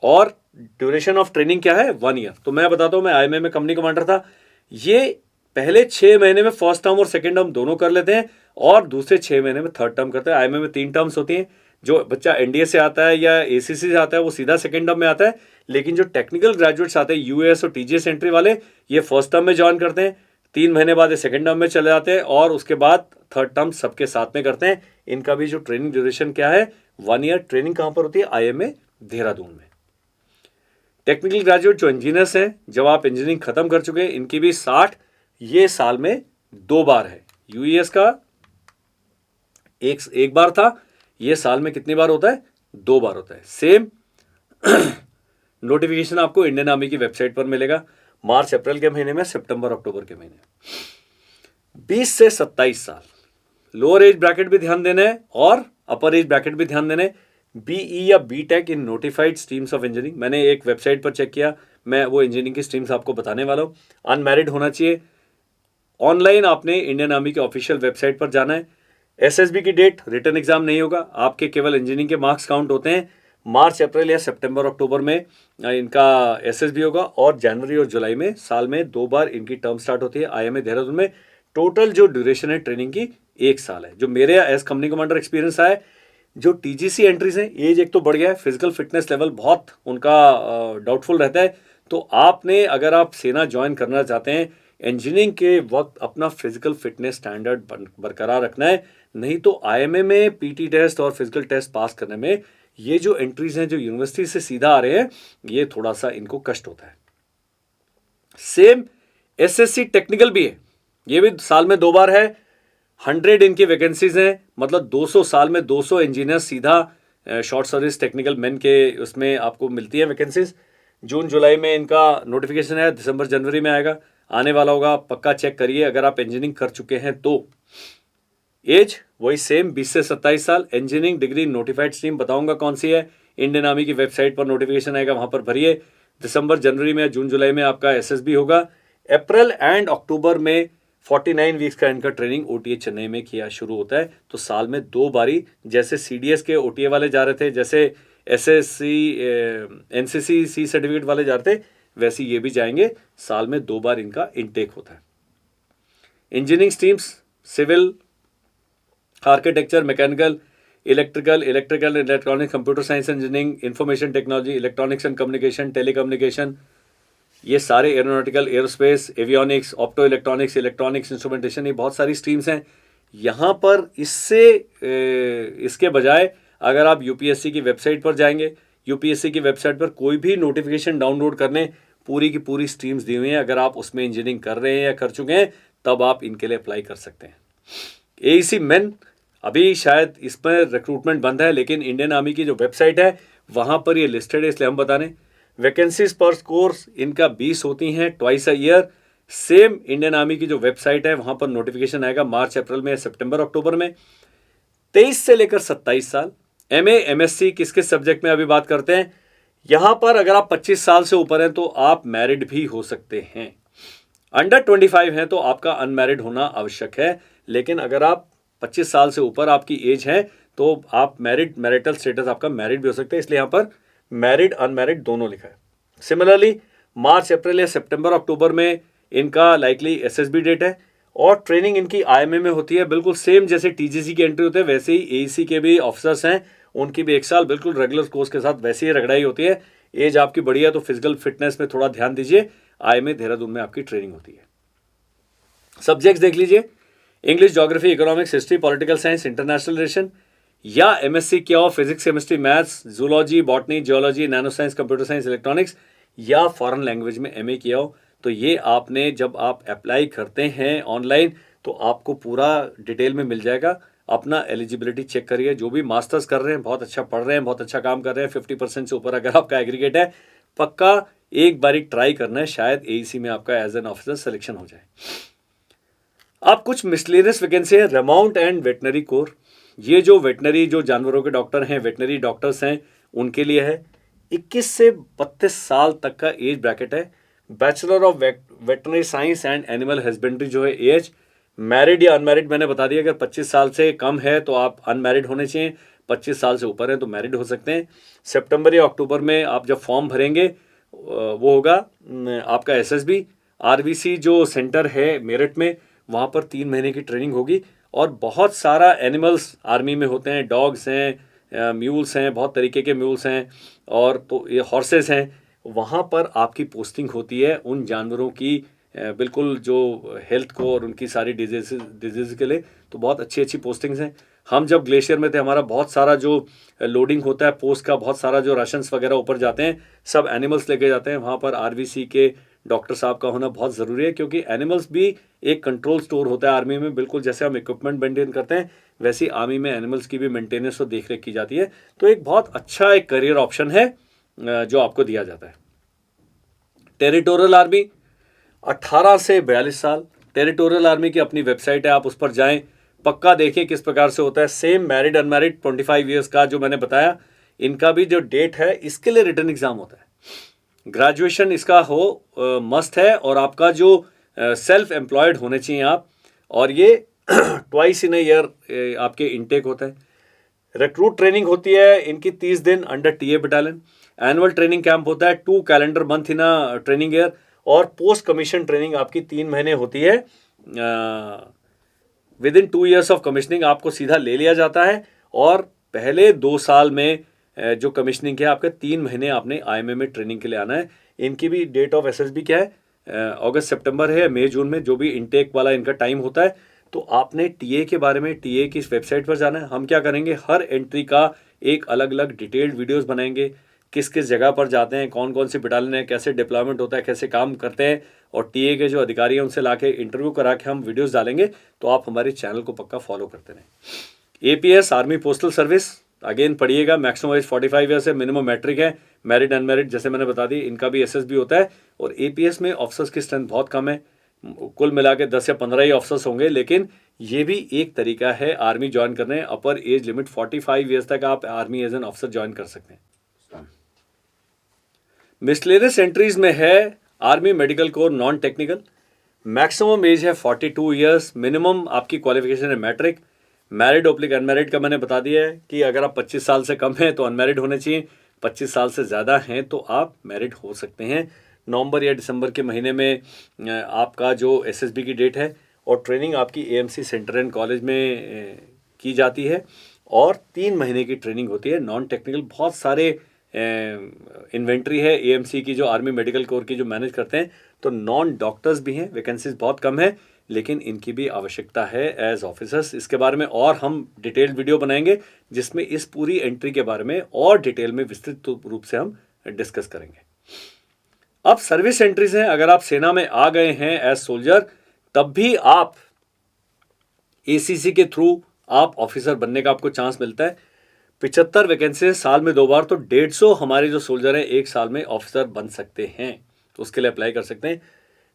और ड्यूरेशन ऑफ ट्रेनिंग क्या है, 1 ईयर। तो मैं बताता हूं, मैं आईएमए में कंपनी कमांडर था। ये पहले 6 महीने में फर्स्ट टर्म और सेकेंड टर्म दोनों कर लेते हैं और दूसरे 6 महीने में थर्ड टर्म करते हैं। आईएमए में 3 टर्म्स होती हैं। जो बच्चा एनडीए से आता है या एसीसी से आता है वो सीधा सेकेंड टर्म में आता है, लेकिन जो टेक्निकल ग्रेजुएट्स आते हैं यूएस और टीजीएस एंट्री वाले, ये फर्स्ट टर्म में ज्वाइन करते हैं। 3 महीने बाद ये सेकेंड टर्म में चले जाते हैं और उसके बाद थर्ड टर्म सबके साथ में करते हैं। इनका भी जो ट्रेनिंग ड्यूरेशन क्या है, 1 ईयर। ट्रेनिंग कहां पर होती है, आईएमए देहरादून में। टेक्निकल ग्रेजुएट जो इंजीनियर्स हैं, जब आप इंजीनियरिंग खत्म कर चुके हैं, इनकी भी 60 ये साल में 2 बार है। यूएस का एक बार था, ये साल में कितनी बार होता है, 2 बार होता है। सेम नोटिफिकेशन आपको इंडियन आर्मी की वेबसाइट पर मिलेगा। मार्च अप्रैल के महीने में, सितंबर अक्टूबर के महीने। 20 से 27 साल लोअर एज ब्रैकेट भी ध्यान देना है और अपर एज ब्रैकेट भी ध्यान देना है। बीई या B Tech in notified streams of engineering, मैंने एक वेबसाइट पर चेक किया, मैं वो इंजीनियरिंग की स्ट्रीम्स आपको बताने वाला हूँ। अनमैरिड होना चाहिए। ऑनलाइन आपने इंडियन आर्मी के ऑफिशियल वेबसाइट पर जाना है। एसएसबी की डेट, रिटन एग्जाम नहीं होगा, आपके केवल इंजीनियरिंग के मार्क्स काउंट होते हैं। मार्च अप्रैल या सितंबर अक्टूबर में इनका एसएसबी होगा और जनवरी और जुलाई में साल में 2 बार इनकी टर्म स्टार्ट होती है आईएमए देहरादून में। टोटल जो ड्यूरेशन है ट्रेनिंग की 1 साल है। जो मेरे एज कंपनी कमांडर एक्सपीरियंस आया, जो टीजीसी एंट्रीज हैं, एज एक तो बढ़ गया है, फिजिकल फिटनेस लेवल बहुत उनका डाउटफुल रहता है। तो आपने अगर आप सेना ज्वाइन करना चाहते हैं, इंजीनियरिंग के वक्त अपना फिजिकल फिटनेस स्टैंडर्ड बरकरार रखना है। नहीं तो आईएमए में पीटी टेस्ट और फिजिकल टेस्ट पास करने में ये जो एंट्रीज हैं जो यूनिवर्सिटी से सीधा आ रहे हैं, ये थोड़ा सा इनको कष्ट होता है। सेम एसएससी टेक्निकल भी है, ये भी साल में 2 बार है। 100 इनकी वैकेंसीज हैं, मतलब 200 साल में 200 इंजीनियर सीधा शॉर्ट सर्विस टेक्निकल मैन के उसमें आपको मिलती है वैकेंसीज। जून जुलाई में इनका नोटिफिकेशन है, दिसंबर जनवरी में आएगा, आने वाला होगा। पक्का चेक करिए अगर आप इंजीनियरिंग कर चुके हैं तो। एज वही सेम 20 से 27 साल। इंजीनियरिंग डिग्री नोटिफाइड स्ट्रीम बताऊंगा कौन सी है, इंडियन आर्मी की वेबसाइट पर नोटिफिकेशन आएगा, वहां पर भरिए। दिसंबर जनवरी में, जून जुलाई में आपका एसएसबी होगा। अप्रैल एंड अक्टूबर में 49 वीक्स का इनका ट्रेनिंग ओटीए चेन्नई में किया शुरू होता है। तो साल में 2 बारी, जैसे सीडीएस के ओटीए वाले जा रहे थे, जैसे एसएससी एनसीसी सी सर्टिफिकेट वाले जा रहे थे, वैसे ये भी जाएंगे। साल में 2 बार इनका इनटेक होता है। Engineering streams civil, architecture, mechanical, electrical electronic, computer science engineering, information technology, electronics and communication, telecommunication, ये सारे aeronautical, aerospace, avionics, opto electronics, electronics instrumentation, ये बहुत सारी स्ट्रीम्स हैं। यहाँ पर इसके बजाय अगर आप यूपीएससी की वेबसाइट पर जाएंगे, यूपीएससी की वेबसाइट पर कोई भी नोटिफिकेशन डाउनलोड करने, पूरी की पूरी स्ट्रीम्स दी हुई हैं। अगर आप उसमें इंजीनियरिंग कर रहे हैं या कर चुके हैं, तब आप इनके लिए अप्लाई कर सकते हैं। एईसी मेन, अभी शायद इस पर रिक्रूटमेंट बंद है, लेकिन इंडियन आर्मी की जो वेबसाइट है वहाँ पर ये लिस्टेड है, इसलिए हम बता दें। वैकेंसीज पर कोर्स इनका 20 होती हैं, twice a year. Same Indian army की जो वेबसाइट है वहाँ पर नोटिफिकेशन आएगा मार्च अप्रैल में, सितंबर अक्टूबर में। 23 से लेकर 27 साल। एमए एमएससी किस किस सब्जेक्ट में अभी बात करते हैं। यहाँ पर अगर आप 25 साल से ऊपर हैं तो आप मैरिड भी हो सकते हैं। अंडर 25 हैं तो आपका अनमैरिड होना आवश्यक है, लेकिन अगर आप 25 साल से ऊपर आपकी एज है तो आप मैरिटल स्टेटस आपका मैरिड भी हो सकते हैं, इसलिए यहाँ पर मैरिड अनमैरिड दोनों लिखा है। सिमिलरली मार्च अप्रैल या सितंबर अक्टूबर में इनका लाइकली एसएसबी डेट है, और ट्रेनिंग इनकी आईएमए में होती है। बिल्कुल सेम जैसे टीजीसी की एंट्री होते हैं वैसे ही एईसी के भी ऑफिसर्स हैं, उनकी भी 1 साल बिल्कुल रेगुलर कोर्स के साथ वैसे ही रगड़ाई होती है। एज आपकी बढ़ी है तो फिजिकल फिटनेस में थोड़ा ध्यान दीजिए। आईएमए देहरादून में आपकी ट्रेनिंग होती है। सब्जेक्ट्स देख लीजिए, English, geography, economics, history, political science, international relation, या एमएससी किया हो physics, chemistry, maths, zoology, botany, geology, nano science, computer science, electronics, या फॉरेन लैंग्वेज में एमए किया हो। तो ये आपने जब आप अप्लाई करते हैं ऑनलाइन तो आपको पूरा डिटेल में मिल जाएगा। अपना एलिजिबिलिटी चेक करिए। जो भी मास्टर्स कर रहे हैं, बहुत अच्छा पढ़ रहे हैं, बहुत अच्छा काम कर रहे हैं, 50% से ऊपर अगर आपका एग्रीगेट है, पक्का एक बारी ट्राई करना है, शायद एईसी में आपका एज एन ऑफिसर सिलेक्शन हो जाए। अब कुछ मिसलेनियस वैकेंसी है। रेमाउंट एंड वेटनरी कोर, ये जो वेटनरी जो जानवरों के डॉक्टर हैं, वेटनरी डॉक्टर्स हैं, उनके लिए है। 21 से 32 साल तक का एज ब्रैकेट है। Bachelor of veterinary science and animal husbandry जो है एज, मैरिड या अनमैरिड मैंने बता दिया। अगर 25 साल से कम है तो आप अनमैरिड होने चाहिए, 25 साल से ऊपर हैं तो मैरिड हो सकते हैं। सितंबर या अक्टूबर में आप जब फॉर्म भरेंगे वो होगा आपका एसएसबी। आरबीसी जो सेंटर है मेरठ में, वहाँ पर 3 महीने की ट्रेनिंग होगी। और बहुत सारा एनिमल्स आर्मी में होते हैं, डॉग्स हैं, म्यूल्स हैं, बहुत तरीके के म्यूल्स हैं, और तो ये हॉर्सेस हैं। वहाँ पर आपकी पोस्टिंग होती है उन जानवरों की बिल्कुल जो हेल्थ को और उनकी सारी डिजीज़ के लिए। तो बहुत अच्छी अच्छी पोस्टिंग्स हैं। हम जब ग्लेशियर में थे, हमारा बहुत सारा जो लोडिंग होता है पोस्ट का, बहुत सारा जो राशंस वगैरह ऊपर जाते हैं, सब एनिमल्स लेके जाते हैं। वहाँ पर आरबीसी के डॉक्टर साहब का होना बहुत ज़रूरी है, क्योंकि एनिमल्स भी एक कंट्रोल स्टोर होता है आर्मी में। बिल्कुल जैसे हम इक्विपमेंट मेंटेन करते हैं, वैसे ही आर्मी में एनिमल्स की भी मेंटेनेंस और देख रेख की जाती है। तो एक बहुत अच्छा एक करियर ऑप्शन है जो आपको दिया जाता है। टेरिटोरियल आर्मी 18 से 42 साल। टेरिटोरियल आर्मी की अपनी वेबसाइट है, आप उस पर जाएं, पक्का देखें किस प्रकार से होता है। सेम मैरिड अनमैरिड 25 ईयर्स का जो मैंने बताया, इनका भी जो डेट है इसके लिए रिटन एग्जाम होता है। ग्रेजुएशन इसका हो मस्ट है, और आपका जो सेल्फ एम्प्लॉयड होने चाहिए आप, और ये ट्वाइस इन अ ईयर आपके इनटेक होता है। रिक्रूट ट्रेनिंग होती है इनकी 30 दिन under TA battalion. Annual training camp होता है 2 calendar month in a training year. और पोस्ट कमीशन ट्रेनिंग आपकी 3 महीने होती है। With in 2 years of commissioning आपको सीधा ले लिया जाता है, और पहले 2 साल में जो कमीशनिंग है आपके 3 महीने आपने आईएमए में ट्रेनिंग के लिए आना है। इनकी भी डेट ऑफ एसएसबी क्या है, अगस्त सितंबर है, मई जून में जो भी इनटेक वाला इनका टाइम होता है। तो आपने टीए के बारे में टीए की इस वेबसाइट पर जाना है। हम क्या करेंगे, हर एंट्री का एक अलग अलग डिटेल्ड वीडियोस बनाएंगे, किस किस जगह पर जाते हैं, कौन कौन सी बटालियन है, कैसे डिप्लॉयमेंट होता है, कैसे काम करते हैं, और टीए के जो अधिकारी हैं उनसे लाके इंटरव्यू करा के हम वीडियोस डालेंगे। तो आप हमारे चैनल को पक्का फॉलो करते रहें। APS army postal service, again पढ़िएगा, मैक्सिमम एज 45 ईयर्स है, मिनिमम मैट्रिक है, मैरिड अनमैरिड जैसे मैंने बता दी। इनका भी एसएसबी होता है, और एपीएस में ऑफिसर्स की स्ट्रेंथ बहुत कम है, कुल मिला के 10 या 15 ही ऑफिसर्स होंगे। लेकिन ये भी एक तरीका है आर्मी ज्वाइन करने। अपर एज लिमिट 45 ईयर्स तक आप army as an officer join कर सकते हैं। मिसलेनियस एंट्रीज में है army medical corps non technical, maximum age है 42 ईयर्स, मिनिमम आपकी क्वालिफिकेशन है मैट्रिक। मैरिड ओब्लिक अनमैरिड का मैंने बता दिया है कि अगर आप 25 साल से कम हैं तो अनमैरिड होने चाहिए, 25 साल से ज़्यादा हैं तो आप मैरिड हो सकते हैं। नवंबर या दिसंबर के महीने में आपका जो एसएसबी की डेट है, और ट्रेनिंग आपकी एएमसी सेंटर एंड कॉलेज में की जाती है, और 3 महीने की ट्रेनिंग होती है। नॉन टेक्निकल बहुत सारे इन्वेंट्री है एएमसी की जो आर्मी मेडिकल कोर की जो मैनेज करते हैं, तो नॉन डॉक्टर्स भी हैं, वैकेंसीज बहुत कम है, लेकिन इनकी भी आवश्यकता है एज ऑफिसर्स। इसके बारे में और हम डिटेल्ड वीडियो बनाएंगे जिसमें इस पूरी एंट्री के बारे में और डिटेल में विस्तृत रूप से हम डिस्कस करेंगे। अब सर्विस एंट्रीज हैं। अगर आप सेना में आ गए हैं एज सोल्जर, तब भी आप एसीसी के थ्रू आप ऑफिसर बनने का आपको चांस मिलता है। 75 वैकेंसी साल में 2 बार, तो 150 हमारे जो सोल्जर हैं एक साल में ऑफिसर बन सकते हैं, तो उसके लिए अप्लाई कर सकते हैं।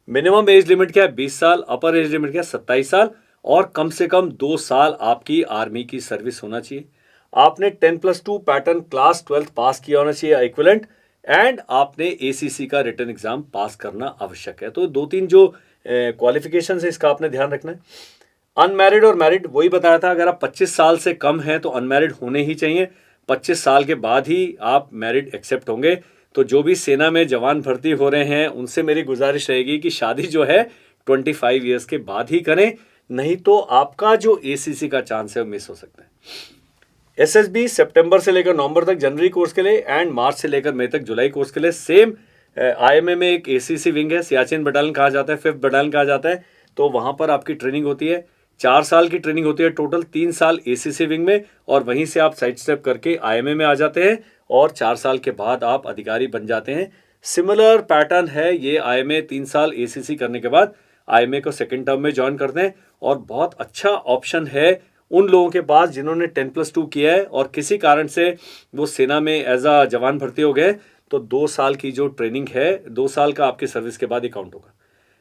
मिनिमम एज लिमिट क्या है? 20 साल। अपर एज लिमिट क्या है? 27 साल। और कम से कम 2 साल आपकी आर्मी की सर्विस होना चाहिए। आपने 10+2 पैटर्न क्लास 12th पास किया होना चाहिए इक्विवेलेंट, एंड आपने एसीसी का रिटन एग्जाम पास करना आवश्यक है। तो 2-3 जो क्वालिफिकेशन है इसका आपने ध्यान रखना है। अनमैरिड और मैरिड वही बताया था, अगर आप 25 साल से कम हैं तो अनमैरिड होने ही चाहिए, 25 साल के बाद ही आप मैरिड एक्सेप्ट होंगे। तो जो भी सेना में जवान भर्ती हो रहे हैं उनसे मेरी गुजारिश रहेगी कि शादी जो है 25 ईयर्स के बाद ही करें, नहीं तो आपका जो एसीसी का चांस है वो मिस हो सकता है। एसएसबी सितंबर से लेकर नवंबर तक जनवरी कोर्स के लिए, एंड मार्च से लेकर मई तक जुलाई कोर्स के लिए। सेम आईएमए में एक एसीसी विंग है, सियाचिन बटालियन कहा जाता है, 5th बटालियन कहा जाता है, तो वहां पर आपकी ट्रेनिंग होती है। 4 साल की ट्रेनिंग होती है टोटल, 3 साल एसीसी विंग में, और वहीं से आप साइड स्टेप करके आईएमए में आ जाते हैं, और 4 साल के बाद आप अधिकारी बन जाते हैं। सिमिलर पैटर्न है ये आईएमए, 3 साल एसीसी करने के बाद आईएमए को सेकेंड टर्म में ज्वाइन करते हैं, और बहुत अच्छा ऑप्शन है उन लोगों के पास जिन्होंने 10+2 किया है और किसी कारण से वो सेना में एज अ जवान भर्ती हो गए, तो 2 साल की जो ट्रेनिंग है, 2 साल का आपकी सर्विस के बाद ही काउंट होगा।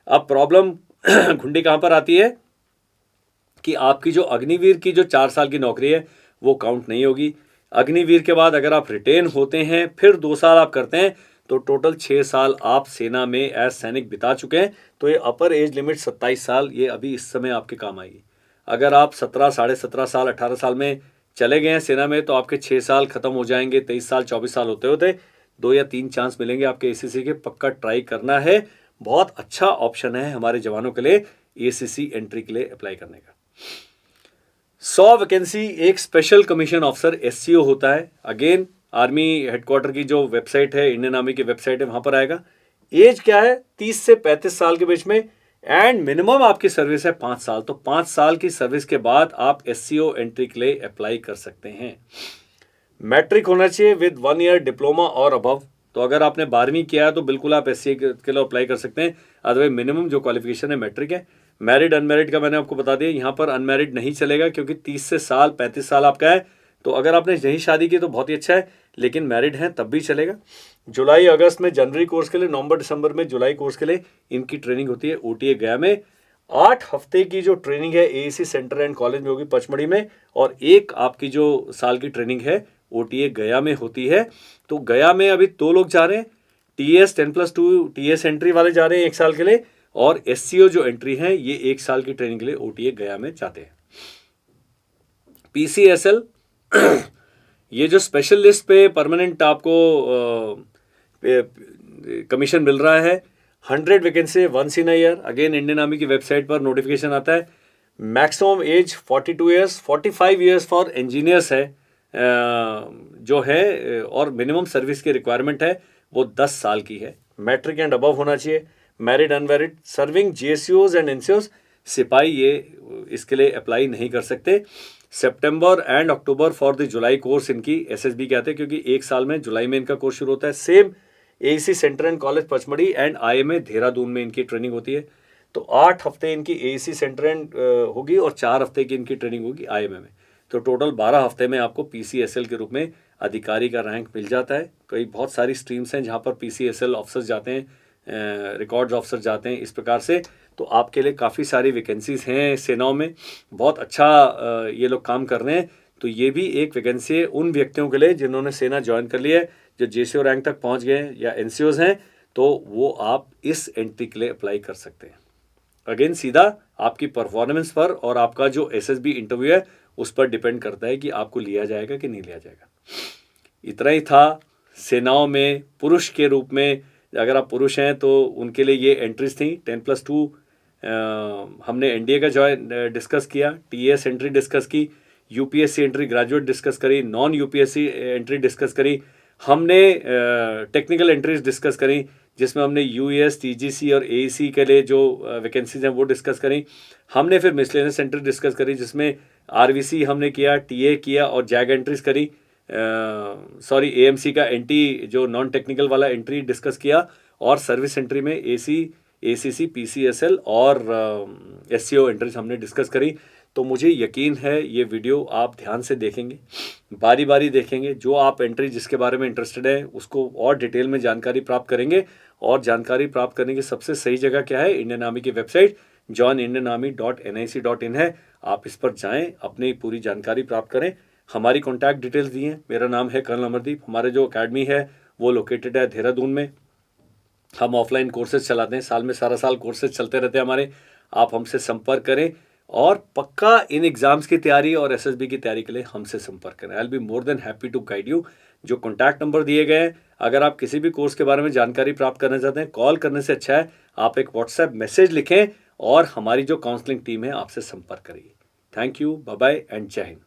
अब प्रॉब्लम घुंडी कहाँ पर आती है कि आपकी जो अग्निवीर की जो 4 साल की नौकरी है वो काउंट नहीं होगी। अग्निवीर के बाद अगर आप रिटेन होते हैं, फिर 2 साल आप करते हैं, तो टोटल 6 साल आप सेना में एज सैनिक बिता चुके हैं। तो ये अपर एज लिमिट 27 साल ये अभी इस समय आपके काम आएगी। अगर आप 17, 17.5 साल, 18 साल में चले गए हैं सेना में, तो आपके 6 साल खत्म हो जाएंगे, 23 साल 24 साल होते होते 2 या 3 चांस मिलेंगे आपके एसीसी के। पक्का ट्राई करना है, बहुत अच्छा ऑप्शन है हमारे जवानों के लिए एसीसी एंट्री के लिए अप्लाई करने का। 100 वैकेंसी, एक स्पेशल कमीशन ऑफिसर एससीओ होता है। अगेन आर्मी हेडक्वार्टर की जो वेबसाइट है, इंडियन आर्मी की वेबसाइट है, वहां पर आएगा। एज क्या है? 30 से 35 साल के बीच में, एंड मिनिमम आपकी सर्विस है 5 साल। तो 5 साल की सर्विस के बाद आप एससीओ एंट्री के लिए अप्लाई कर सकते हैं। मैट्रिक होना चाहिए विद 1 ईयर डिप्लोमा और अबव। तो अगर आपने 12वीं किया है तो बिल्कुल आप एससीओ के लिए अप्लाई कर सकते हैं, अदरवाइज मिनिमम जो क्वालिफिकेशन है मैट्रिक है। मैरिड अनमैरिड का मैंने आपको बता दिया, यहाँ पर अनमैरिड नहीं चलेगा क्योंकि 30 से साल 35 साल आपका है। तो अगर आपने यही शादी की तो बहुत ही अच्छा है, लेकिन मैरिड हैं तब भी चलेगा। जुलाई अगस्त में जनवरी कोर्स के लिए, नवंबर दिसंबर में जुलाई कोर्स के लिए इनकी ट्रेनिंग होती है ओटीए गया में। 8 हफ्ते की जो ट्रेनिंग है एएसी सेंटर एंड कॉलेज में होगी पचमढ़ी में, और एक आपकी जो साल की ट्रेनिंग है ओटीए गया में होती है। तो गया में अभी 2 लोग जा रहे हैं, टीएस 10+2 टीएस एंट्री वाले जा रहे हैं 1 साल के लिए, और एससीओ जो एंट्री है ये 1 साल की ट्रेनिंग के लिए ओटीए गया में जाते हैं। पीसीएसएल ये जो स्पेशल लिस्ट पे परमानेंट आपको कमीशन मिल रहा है, 100 vacancy, 1 in a year. Again Indian army की वेबसाइट पर नोटिफिकेशन आता है। Maximum age 42 years, 45 years for engineers है जो है, और मिनिमम सर्विस की रिक्वायरमेंट है वो 10 साल की है। मैट्रिक एंड अबव होना चाहिए। Married unmarried, serving GSUs and NCOs, सिपाही ये इसके लिए अप्लाई नहीं कर सकते। September and October for the July course इनकी एसएसबी कहते हैं, क्योंकि 1 साल में जुलाई में इनका कोर्स शुरू होता है। Same AC centre and college Pachmarhi and IMA Dehradun में इनकी ट्रेनिंग होती है। तो 8 हफ्ते इनकी एसी सेंटर एंड होगी और 4 हफ्ते की इनकी ट्रेनिंग होगी आईएमए में। तो टोटल 12 हफ्ते में आपको पीसीएसएल के रूप में अधिकारी का रैंक मिल जाता है। कई बहुत सारी स्ट्रीम्स हैं जहाँ पर पीसीएसएल ऑफिसर्स जाते हैं, रिकॉर्ड्स ऑफिसर जाते हैं, इस प्रकार से। तो आपके लिए काफ़ी सारी वैकेंसीज हैं सेनाओं में, बहुत अच्छा ये लोग काम कर रहे हैं। तो ये भी एक वैकेंसी है उन व्यक्तियों के लिए जिन्होंने सेना ज्वाइन कर लिया है, जो जेसीओ रैंक तक पहुंच गए हैं या एनसीओज हैं, तो वो आप इस एंट्री के लिए अप्लाई कर सकते हैं। अगेन सीधा आपकी परफॉर्मेंस पर और आपका जो एसएसबी इंटरव्यू है उस पर डिपेंड करता है कि आपको लिया जाएगा कि नहीं लिया जाएगा। इतना ही था सेनाओं में पुरुष के रूप में। अगर आप पुरुष हैं तो उनके लिए ये एंट्रीज थी। 10+2 हमने एनडीए का जॉइन डिस्कस किया, टीएस एंट्री डिस्कस की, यूपीएससी एंट्री ग्रेजुएट डिस्कस करी, नॉन यूपीएससी एंट्री डिस्कस करी, हमने टेक्निकल एंट्रीज डिस्कस करी जिसमें हमने यूएस, टीजीसी और एईसी के लिए जो वैकेंसीज हैं वो डिस्कस करी। हमने फिर मिसलेनियस एंट्री डिस्कस करी जिसमें आरवीसी हमने किया, टीए किया और जैग एंट्रीज करी। सॉरी, एएमसी का एंटी जो नॉन टेक्निकल वाला एंट्री डिस्कस किया और सर्विस एंट्री में एसी, एसीसी, पीसीएसएल और एससीओ एंट्रीज हमने डिस्कस करी। तो मुझे यकीन है ये वीडियो आप ध्यान से देखेंगे, बारी बारी देखेंगे, जो आप एंट्री जिसके बारे में इंटरेस्टेड है उसको और डिटेल में जानकारी प्राप्त करेंगे। और जानकारी प्राप्त करने की सबसे सही जगह क्या है? इंडियन आर्मी की वेबसाइट joinindianarmy.nic.in है। आप इस पर जाएं, अपनी पूरी जानकारी प्राप्त करें। हमारी कॉन्टैक्ट डिटेल्स दी हैं। मेरा नाम है कर्नल अमरदीप। हमारे जो अकेडमी है वो लोकेटेड है देहरादून में। हम ऑफलाइन कोर्सेज चलाते हैं, साल में सारा साल कोर्सेज चलते रहते हैं हमारे। आप हमसे संपर्क करें और पक्का इन एग्जाम्स की तैयारी और एसएसबी की तैयारी के लिए हमसे संपर्क करें। I will be more than happy to guide you. जो कॉन्टैक्ट नंबर दिए गए हैं, अगर आप किसी भी कोर्स के बारे में जानकारी प्राप्त करना चाहते हैं, कॉल करने से अच्छा है आप एक व्हाट्सएप मैसेज लिखें और हमारी जो काउंसलिंग टीम है आपसे संपर्क करेगी। Thank you, bye bye and जय हिंद।